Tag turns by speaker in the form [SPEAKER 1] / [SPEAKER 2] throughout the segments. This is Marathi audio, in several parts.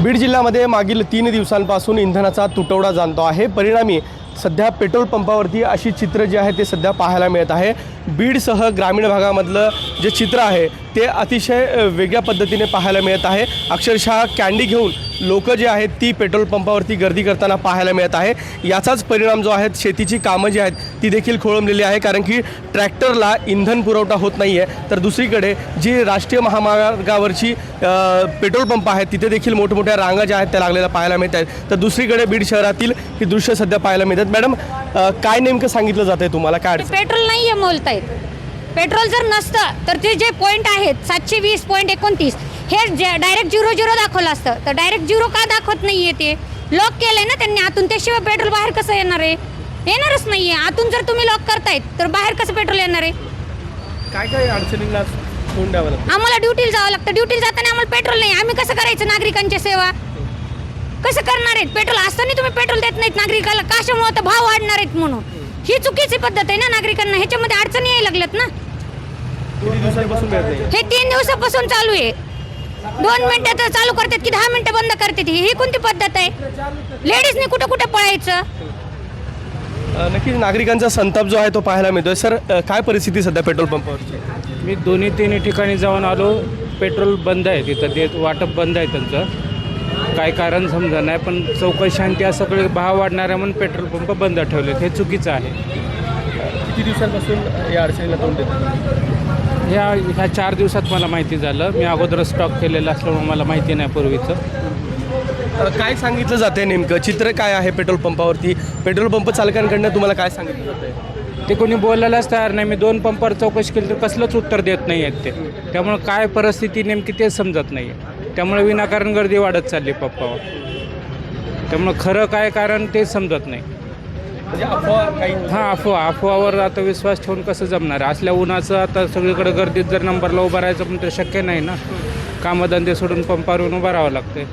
[SPEAKER 1] बीड जिल्ह्यामध्ये मागील 3 दिवसांपासून इंधनाचा तुटवडा जाणतो आहे। परिणामी सध्या पेट्रोल पंपावरती अशी चित्र जी आहे ते सध्या पाहायला मिळत आहे। बीडसह ग्रामीण भागामधलं जे चित्र आहे ते अतिशय वेगळ्या पद्धतीने पाहायला मिळत आहे। अक्षरशः कॅन्डी घेऊन लोक जे आहेत ती पेट्रोल पंपावरती गर्दी करताना पाहायला मिळत आहे। याचाच परिणाम जो आहे शेतीची कामं जी आहेत ती देखील खोळंबलेली आहे, कारण की ट्रॅक्टरला इंधन पुरवठा होत नाही आहे। तर दुसरीकडे जी राष्ट्रीय महामार्गावरची पेट्रोल पंप आहेत तिथे देखील मोठमोठ्या रांगा ज्या आहेत त्या लागलेल्या पाहायला मिळत आहेत। तर दुसरीकडे बीड शहरातील ही दृश्य सध्या पाहायला मिळतात। मॅडम, काय नेमकं सांगितलं जातंय तुम्हाला? काय
[SPEAKER 2] पेट्रोल नाही आहे बोलतायत। पेट्रोल जर नसतं तर ते जे पॉईंट आहेत 720.29 हे डायरेक्ट 00 दाखवलं असतं, तर डायरेक्ट 0 का दाखवत नाहीये? ते लॉक केलंय ना त्यांनी आतून, त्याशिवाय पेट्रोल बाहेर कसं येणार आहे? येणारच नाहीये। आतून जर तुम्ही लॉक करतायत तर बाहेर कसं पेट्रोल येणार आहे?
[SPEAKER 1] काय काय अडचणींना तोंड द्यावं लागतं?
[SPEAKER 2] आम्हाला ड्युटीला जावं लागतं, ड्युटीला जाताना आम्हाला पेट्रोल नाही, आम्ही कसं करायचं? नागरिकांची सेवा कसं करणार आहेत? पेट्रोल असताना तुम्ही पेट्रोल देत नाहीत नागरिकाला, कशामुळे? तर भाव वाढणार आहेत म्हणून। ही चुकीची पद्धत आहे ना नागरिकांना, ह्याच्यामध्ये अडचणी यायला लागल्यात ना।
[SPEAKER 1] किती दिवसांपासून मिळत नाही?
[SPEAKER 2] हे 3 दिवसापासून चालू आहे। 2 मिनिटात चालू करतात की 10 मिनिटं बंद करतात, ही कोणती पद्धत आहे? लेडीजने कुठं कुठं पळायचं?
[SPEAKER 1] नक्कीच नागरिकांचा संताप जो आहे तो पाहायला मिळतोय। सर, काय परिस्थिती सध्या पेट्रोल पंपावरची?
[SPEAKER 3] मी 2-3 ठिकाणी जाऊन आलो, पेट्रोल बंद आहे तिथं, वाटप बंद आहे त्यांचं। काय कारण समजा नाही, पण चौकशी आणि त्या सगळे भाव वाढणाऱ्या म्हणून पेट्रोल पंप बंद ठेवलेत, हे चुकीचं आहे।
[SPEAKER 1] किती दिवसांपासून या अडचणीला तोंड देतात?
[SPEAKER 3] ह्या 4 दिवसात मला माहिती झालं। मी अगोदर स्टॉक केलेलं असल्यामुळे मला माहिती नाही पूर्वीचं।
[SPEAKER 1] काय सांगितलं जाते नेमकं? चित्र काय आहे पेट्रोल पंपावरती? पेट्रोल पंप चालकांकडनं तुम्हाला काय सांगितलं जातंय?
[SPEAKER 3] ते कोणी बोलायलाच तयार नाही। मी 2 पंपावर चौकशी केली तर कसलंच उत्तर देत नाही आहेत ते। त्यामुळे काय परिस्थिती नेमकी तेच समजत नाही आहे। त्यामुळे विनाकारण गर्दी वाढत चालली पंपावर। त्यामुळे खरं काय कारण तेच समजत नाही।
[SPEAKER 1] म्हणजे अफवा काही?
[SPEAKER 3] हां, अफवावर आता विश्वास ठेवून कसं जमणार? असल्या उन्हाचं आता सगळीकडे गर्दीत जर नंबरला उभं राहायचं पण ते शक्य नाही ना। कामधंदे सोडून पंपावर उभं राहावं लागते।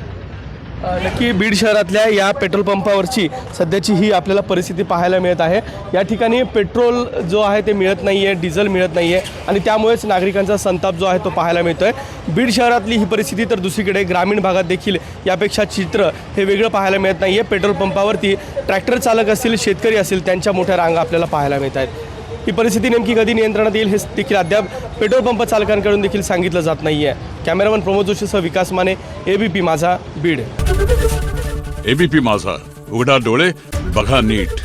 [SPEAKER 1] नक्की बीड शहरातल्या या पेट्रोल पंपावरची सध्याची ही आपल्याला परिस्थिती पाहायला मिळत आहे। या ठिकाणी पेट्रोल जो आहे ते मिळत नाही आहे, डिझेल मिळत नाही आहे आणि त्यामुळेच नागरिकांचा संताप जो आहे तो पाहायला मिळतो आहे। बीड शहरातली ही परिस्थिती, तर दुसरीकडे ग्रामीण भागात देखील यापेक्षा चित्र हे वेगळं पाहायला मिळत नाही आहे। पेट्रोल पंपावरती ट्रॅक्टर चालक असतील, शेतकरी असतील, त्यांच्या मोठ्या रांगा आपल्याला पाहायला मिळत आहेत। ही परिस्थिती नेमकी कधी नियंत्रणात येईल हे देखील अद्याप पेट्रोल पंप चालकांकडून देखील सांगितलं जात नाही आहे। कॅमेरामन प्रमोद जोशीसह विकास माने, एबीपी माझा, बीड।
[SPEAKER 4] एबीपी माझा, उघडा डोळे बघा नीट।